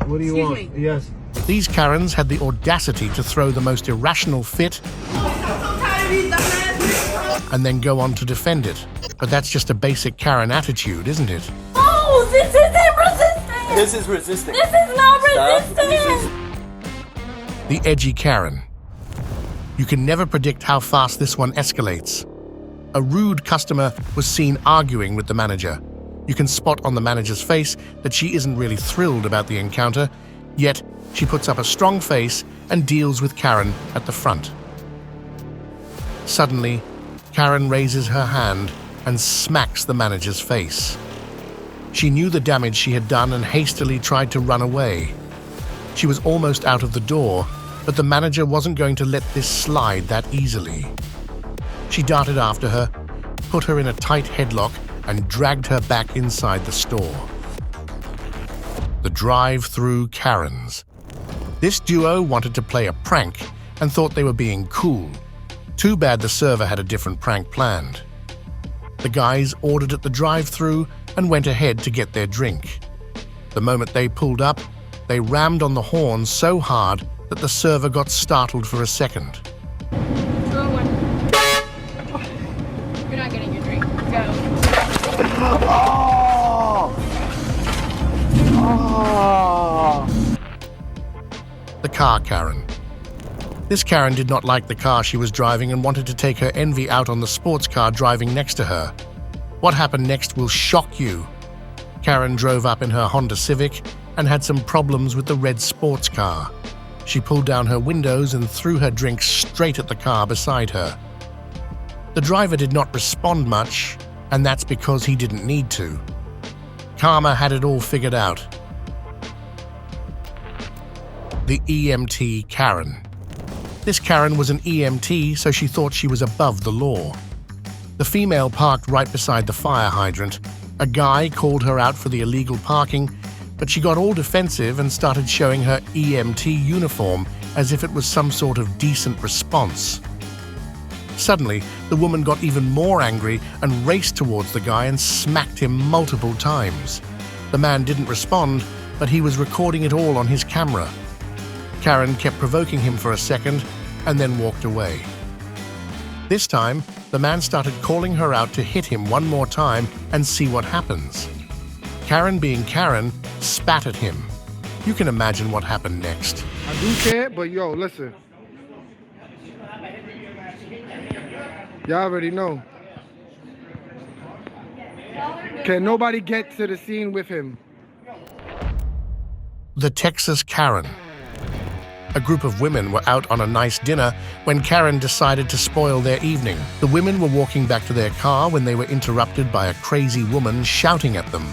What do you want? Yes. These Karens had the audacity to throw the most irrational fit and then go on to defend it. But that's just a basic Karen attitude, isn't it? Oh, this isn't resisting! This is resisting. This is not Stop. resisting! The edgy Karen. You can never predict how fast this one escalates. A rude customer was seen arguing with the manager. You can spot on the manager's face that she isn't really thrilled about the encounter, yet she puts up a strong face and deals with Karen at the front. Suddenly, Karen raises her hand and smacks the manager's face. She knew the damage she had done and hastily tried to run away. She was almost out of the door, but the manager wasn't going to let this slide that easily. She darted after her, put her in a tight headlock, and dragged her back inside the store. The drive-thru Karens. This duo wanted to play a prank and thought they were being cool. Too bad the server had a different prank planned. The guys ordered at the drive-thru and went ahead to get their drink. The moment they pulled up, they rammed on the horn so hard that the server got startled for a second. Throw one. You're not getting your drink. Go. Oh! Oh! The car Karen. This Karen did not like the car she was driving and wanted to take her envy out on the sports car driving next to her. What happened next will shock you. Karen drove up in her Honda Civic and had some problems with the red sports car. She pulled down her windows and threw her drink straight at the car beside her. The driver did not respond much, and that's because he didn't need to. Karma had it all figured out. The EMT Karen. This Karen was an EMT, so she thought she was above the law. The female parked right beside the fire hydrant. A guy called her out for the illegal parking, but she got all defensive and started showing her EMT uniform as if it was some sort of decent response. Suddenly, the woman got even more angry and raced towards the guy and smacked him multiple times. The man didn't respond, but he was recording it all on his camera. Karen kept provoking him for a second and then walked away. This time, the man started calling her out to hit him one more time and see what happens. Karen, being Karen, spat at him. You can imagine what happened next. I do care, but yo, listen. Y'all already know. Can nobody get to the scene with him? The Texas Karen. A group of women were out on a nice dinner when Karen decided to spoil their evening. The women were walking back to their car when they were interrupted by a crazy woman shouting at them.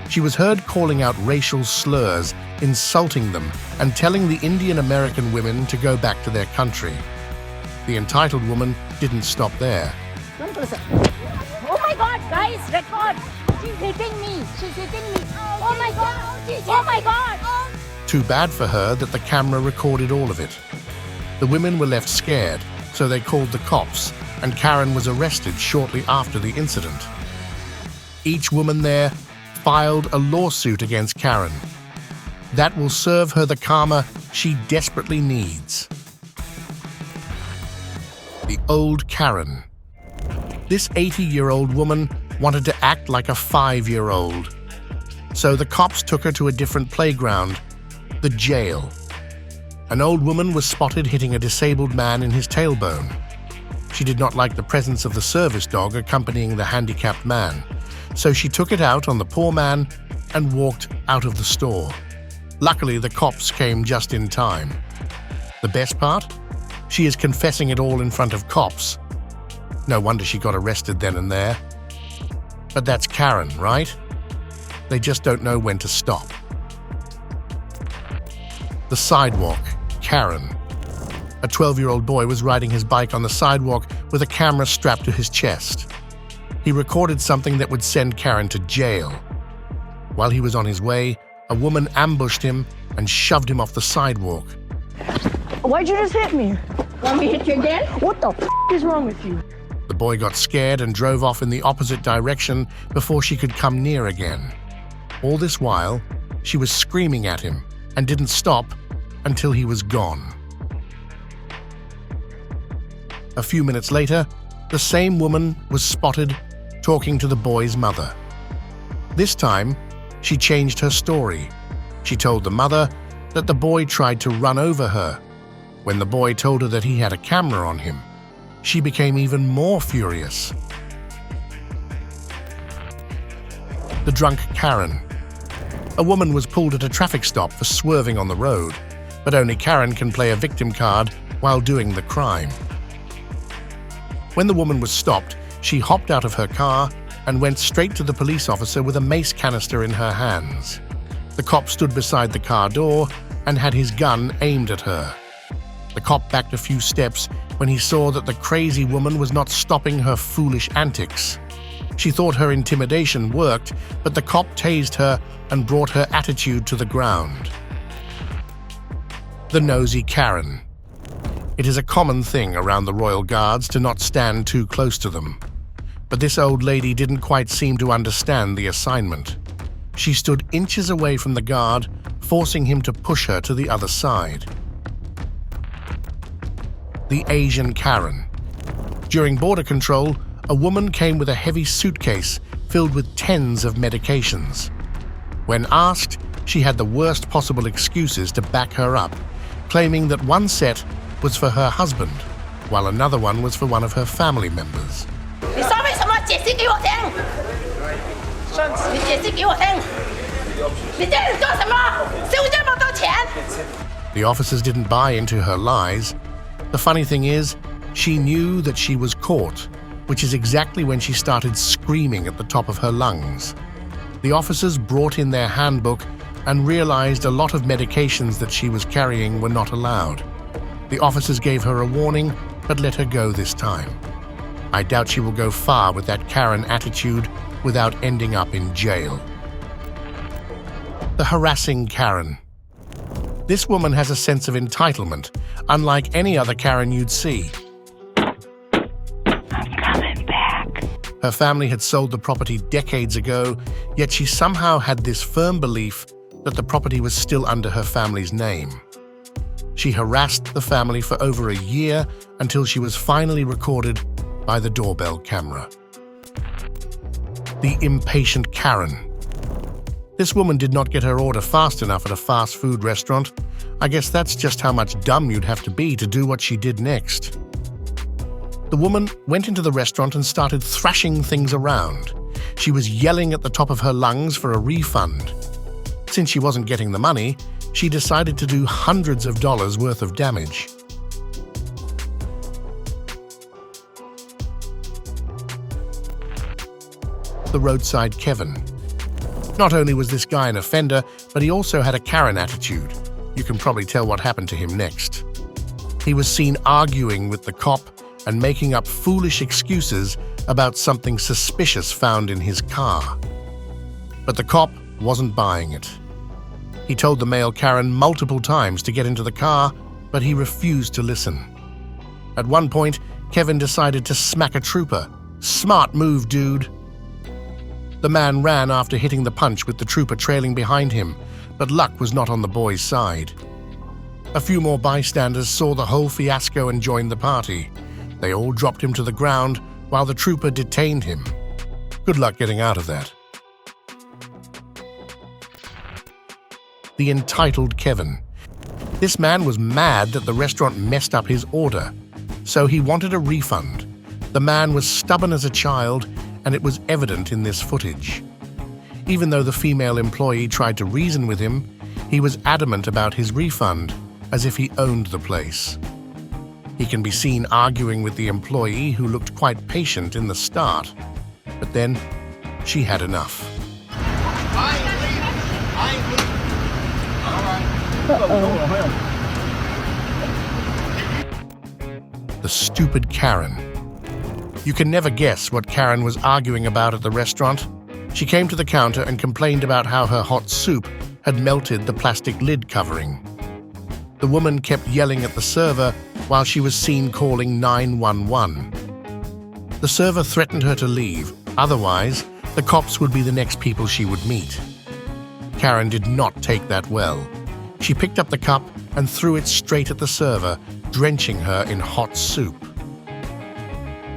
She was heard calling out racial slurs, insulting them, and telling the Indian American women to go back to their country. The entitled woman didn't stop there. Oh my God, guys, record! She's hitting me! She's hitting me! Oh my God! Oh my God! Too bad for her that the camera recorded all of it. The women were left scared, so they called the cops, and Karen was arrested shortly after the incident. Each woman there filed a lawsuit against Karen. That will serve her the karma she desperately needs. The old Karen. This 80-year-old woman wanted to act like a 5-year-old. So the cops took her to a different playground, the jail. An old woman was spotted hitting a disabled man in his tailbone. She did not like the presence of the service dog accompanying the handicapped man, so she took it out on the poor man and walked out of the store. Luckily, the cops came just in time. The best part? She is confessing it all in front of cops. No wonder she got arrested then and there. But that's Karen, right? They just don't know when to stop. The sidewalk, Karen. A 12-year-old boy was riding his bike on the sidewalk with a camera strapped to his chest. He recorded something that would send Karen to jail. While he was on his way, a woman ambushed him and shoved him off the sidewalk. Why'd you just hit me? Want me to hit you again? What the f*** is wrong with you? The boy got scared and drove off in the opposite direction before she could come near again. All this while, she was screaming at him, and didn't stop until he was gone. A few minutes later, the same woman was spotted talking to the boy's mother. This time, she changed her story. She told the mother that the boy tried to run over her. When the boy told her that he had a camera on him, she became even more furious. The drunk Karen. A woman was pulled at a traffic stop for swerving on the road, but only Karen can play a victim card while doing the crime. When the woman was stopped, she hopped out of her car and went straight to the police officer with a mace canister in her hands. The cop stood beside the car door and had his gun aimed at her. The cop backed a few steps when he saw that the crazy woman was not stopping her foolish antics. She thought her intimidation worked, but the cop tased her and brought her attitude to the ground. The nosy Karen. It is a common thing around the Royal Guards to not stand too close to them. But this old lady didn't quite seem to understand the assignment. She stood inches away from the guard, forcing him to push her to the other side. The Asian Karen. During border control, a woman came with a heavy suitcase filled with tens of medications. When asked, she had the worst possible excuses to back her up, claiming that one set was for her husband, while another one was for one of her family members. The officers didn't buy into her lies. The funny thing is, she knew that she was caught, which is exactly when she started screaming at the top of her lungs. The officers brought in their handbook and realized a lot of medications that she was carrying were not allowed. The officers gave her a warning, but let her go this time. I doubt she will go far with that Karen attitude without ending up in jail. The Harassing Karen. This woman has a sense of entitlement, unlike any other Karen you'd see. I'm coming back. Her family had sold the property decades ago, yet she somehow had this firm belief that the property was still under her family's name. She harassed the family for over a year until she was finally recorded by the doorbell camera. The Impatient Karen. This woman did not get her order fast enough at a fast food restaurant. I guess that's just how much dumb you'd have to be to do what she did next. The woman went into the restaurant and started thrashing things around. She was yelling at the top of her lungs for a refund. Since she wasn't getting the money, she decided to do hundreds of dollars worth of damage. The Roadside Kevin. Not only was this guy an offender, but he also had a Karen attitude. You can probably tell what happened to him next. He was seen arguing with the cop and making up foolish excuses about something suspicious found in his car. But the cop wasn't buying it. He told the male Karen multiple times to get into the car, but he refused to listen. At one point, Kevin decided to smack a trooper. Smart move, dude. The man ran after hitting the punch with the trooper trailing behind him, but luck was not on the boy's side. A few more bystanders saw the whole fiasco and joined the party. They all dropped him to the ground while the trooper detained him. Good luck getting out of that. The entitled Kevin. This man was mad that the restaurant messed up his order, so he wanted a refund. The man was stubborn as a child, and it was evident in this footage. Even though the female employee tried to reason with him, he was adamant about his refund, as if he owned the place. He can be seen arguing with the employee, who looked quite patient in the start, but then she had enough. The stupid Karen. You can never guess what Karen was arguing about at the restaurant. She came to the counter and complained about how her hot soup had melted the plastic lid covering. The woman kept yelling at the server while she was seen calling 911. The server threatened her to leave, otherwise the cops would be the next people she would meet. Karen did not take that well. She picked up the cup and threw it straight at the server, drenching her in hot soup.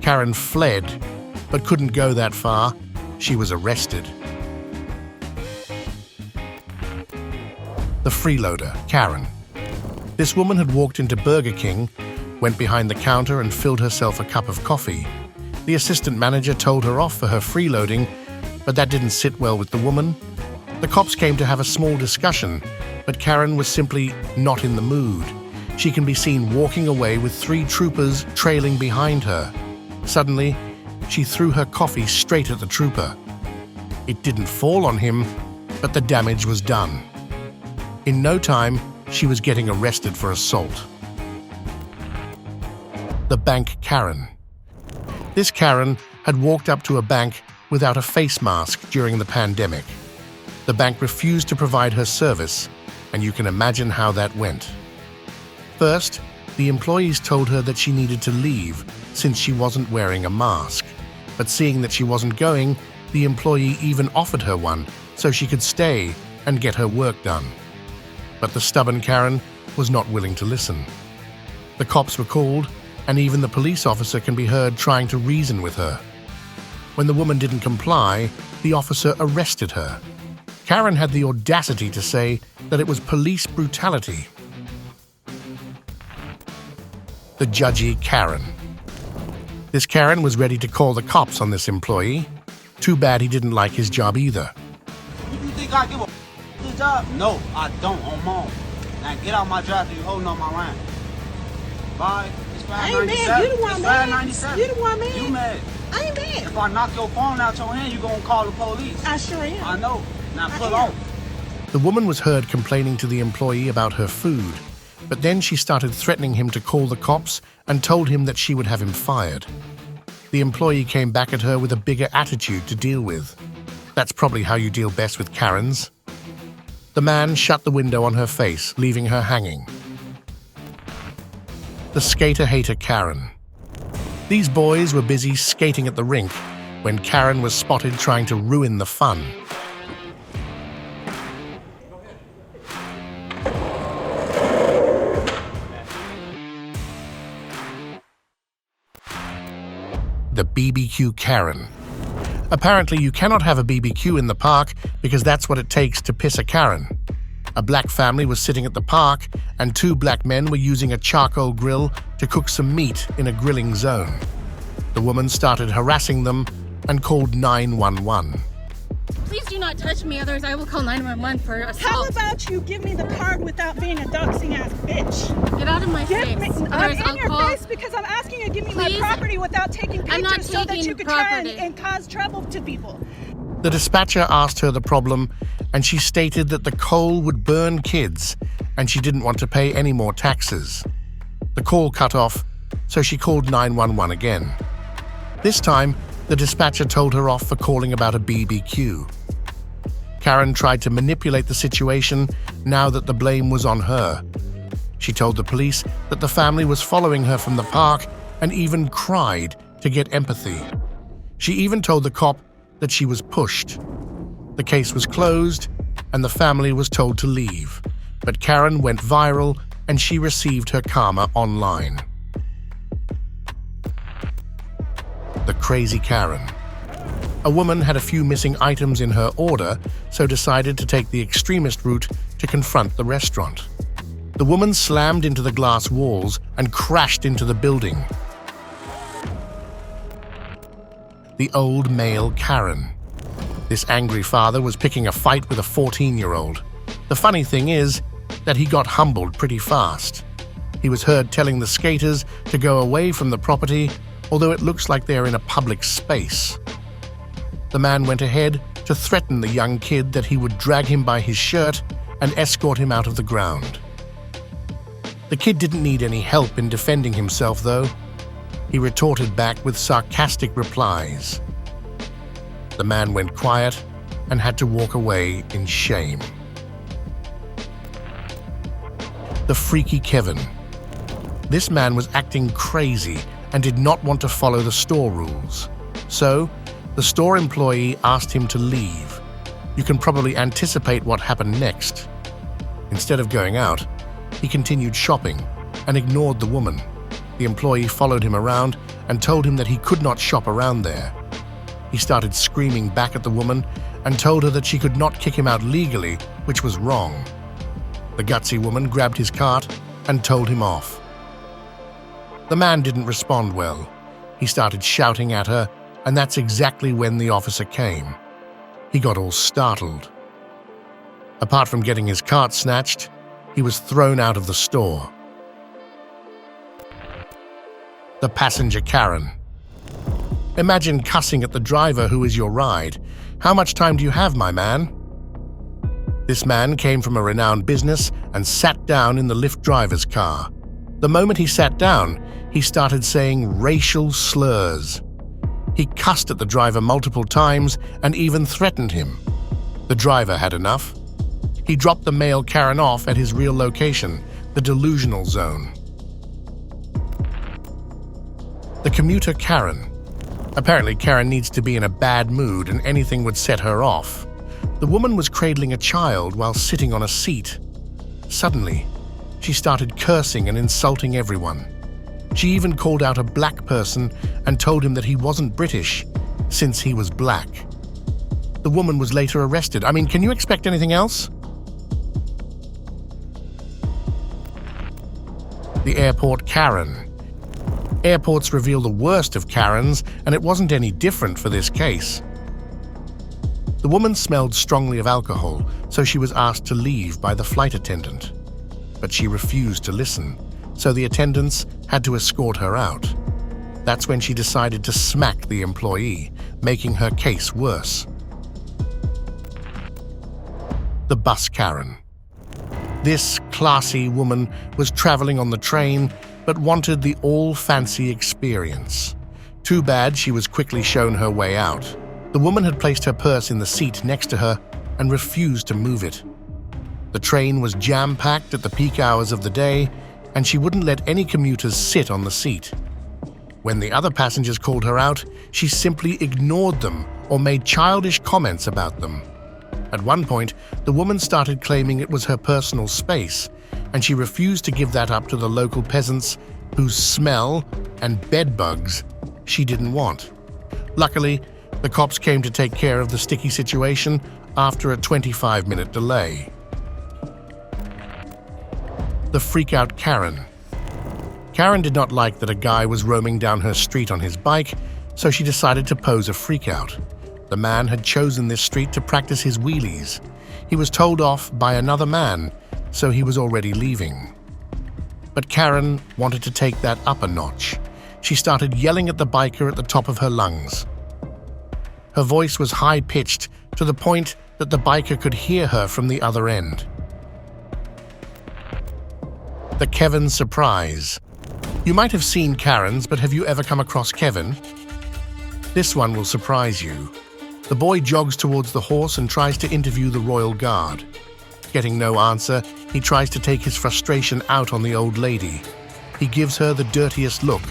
Karen fled, but couldn't go that far. She was arrested. The freeloader, Karen. This woman had walked into Burger King, went behind the counter and filled herself a cup of coffee. The assistant manager told her off for her freeloading, but that didn't sit well with the woman. The cops came to have a small discussion, but Karen was simply not in the mood. She can be seen walking away with 3 troopers trailing behind her. Suddenly, she threw her coffee straight at the trooper. It didn't fall on him, but the damage was done. In no time, she was getting arrested for assault. The bank Karen. This Karen had walked up to a bank without a face mask during the pandemic. The bank refused to provide her service, and you can imagine how that went. First, the employees told her that she needed to leave since she wasn't wearing a mask. But seeing that she wasn't going, the employee even offered her one so she could stay and get her work done. But the stubborn Karen was not willing to listen. The cops were called, and even the police officer can be heard trying to reason with her. When the woman didn't comply, the officer arrested her. Karen had the audacity to say that it was police brutality. The judgy Karen. This Karen was ready to call the cops on this employee. Too bad he didn't like his job either. You think I give a good job? No, I don't on my own. Now get out my drive-thru, you holding on my line. Bye. It's I ain't mad. You the one mad. You the one mad. You mad. I ain't mad. If I knock your phone out your hand, you gonna call the police. I sure am. I know. Now pull on. The woman was heard complaining to the employee about her food, but then she started threatening him to call the cops and told him that she would have him fired. The employee came back at her with a bigger attitude to deal with. That's probably how you deal best with Karens. The man shut the window on her face, leaving her hanging. The skater-hater Karen. These boys were busy skating at the rink when Karen was spotted trying to ruin the fun. The BBQ Karen. Apparently, you cannot have a BBQ in the park because that's what it takes to piss a Karen. A black family was sitting at the park, and 2 black men were using a charcoal grill to cook some meat in a grilling zone. The woman started harassing them and called 911. Please do not touch me, otherwise I will call 911 for assault. How about you give me the card without being a doxing ass bitch? Get out of my face. I'm in your face because I'm asking you to give me my property without taking pictures so that you could try and cause trouble to people. The dispatcher asked her the problem, and she stated that the coal would burn kids, and she didn't want to pay any more taxes. The call cut off, so she called 911 again. This time, the dispatcher told her off for calling about a BBQ. Karen tried to manipulate the situation now that the blame was on her. She told the police that the family was following her from the park and even cried to get empathy. She even told the cop that she was pushed. The case was closed and the family was told to leave, but Karen went viral and she received her karma online. The crazy Karen. A woman had a few missing items in her order, so decided to take the extremist route to confront the restaurant. The woman slammed into the glass walls and crashed into the building. The old male Karen. This angry father was picking a fight with a 14-year-old. The funny thing is that he got humbled pretty fast. He was heard telling the skaters to go away from the property, although it looks like they're in a public space. The man went ahead to threaten the young kid that he would drag him by his shirt and escort him out of the ground. The kid didn't need any help in defending himself, though. He retorted back with sarcastic replies. The man went quiet and had to walk away in shame. The freaky Kevin. This man was acting crazy and did not want to follow the store rules. So, the store employee asked him to leave. You can probably anticipate what happened next. Instead of going out, he continued shopping and ignored the woman. The employee followed him around and told him that he could not shop around there. He started screaming back at the woman and told her that she could not kick him out legally, which was wrong. The gutsy woman grabbed his cart and told him off. The man didn't respond well. He started shouting at her, and that's exactly when the officer came. He got all startled. Apart from getting his cart snatched, he was thrown out of the store. The passenger Karen. Imagine cussing at the driver who is your ride. How much time do you have, my man? This man came from a renowned business and sat down in the Lyft driver's car. The moment he sat down, he started saying racial slurs. He cussed at the driver multiple times and even threatened him. The driver had enough. He dropped the male Karen off at his real location, the delusional zone. The commuter Karen. Apparently, Karen needs to be in a bad mood and anything would set her off. The woman was cradling a child while sitting on a seat. Suddenly, she started cursing and insulting everyone. She even called out a black person and told him that he wasn't British, since he was black. The woman was later arrested. I mean, can you expect anything else? The airport Karen. Airports reveal the worst of Karens, and it wasn't any different for this case. The woman smelled strongly of alcohol, so she was asked to leave by the flight attendant. But she refused to listen, so the attendants had to escort her out. That's when she decided to smack the employee, making her case worse. The bus Karen. This classy woman was traveling on the train but wanted the all-fancy experience. Too bad she was quickly shown her way out. The woman had placed her purse in the seat next to her and refused to move it. The train was jam-packed at the peak hours of the day, and she wouldn't let any commuters sit on the seat. When the other passengers called her out, she simply ignored them or made childish comments about them. At one point, the woman started claiming it was her personal space, and she refused to give that up to the local peasants whose smell and bed bugs she didn't want. Luckily, the cops came to take care of the sticky situation after a 25-minute delay. The freak-out Karen. Karen did not like that a guy was roaming down her street on his bike, so she decided to pose a freak-out. The man had chosen this street to practice his wheelies. He was told off by another man, so he was already leaving. But Karen wanted to take that up a notch. She started yelling at the biker at the top of her lungs. Her voice was high-pitched to the point that the biker could hear her from the other end. The Kevin surprise. You might have seen Karens, but have you ever come across Kevin? This one will surprise you. The boy jogs towards the horse and tries to interview the royal guard. Getting no answer, he tries to take his frustration out on the old lady. He gives her the dirtiest look,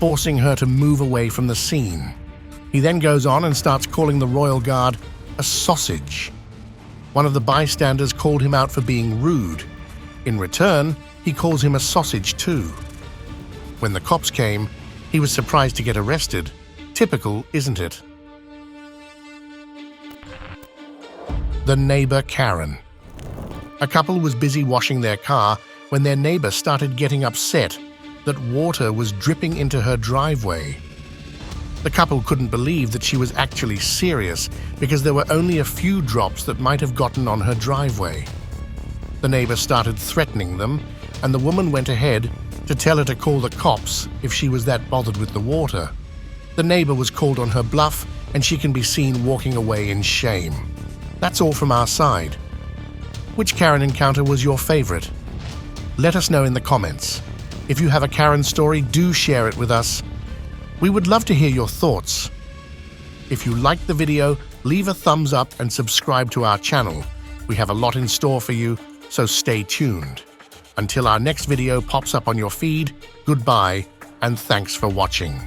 forcing her to move away from the scene. He then goes on and starts calling the royal guard a sausage. One of the bystanders called him out for being rude. In return, he calls him a sausage too. When the cops came, he was surprised to get arrested. Typical, isn't it? The neighbor Karen. A couple was busy washing their car when their neighbor started getting upset that water was dripping into her driveway. The couple couldn't believe that she was actually serious because there were only a few drops that might have gotten on her driveway. The neighbor started threatening them, and the woman went ahead to tell her to call the cops if she was that bothered with the water. The neighbor was called on her bluff, and she can be seen walking away in shame. That's all from our side. Which Karen encounter was your favorite? Let us know in the comments. If you have a Karen story, do share it with us. We would love to hear your thoughts. If you liked the video, leave a thumbs up and subscribe to our channel. We have a lot in store for you, so stay tuned. Until our next video pops up on your feed, goodbye and thanks for watching.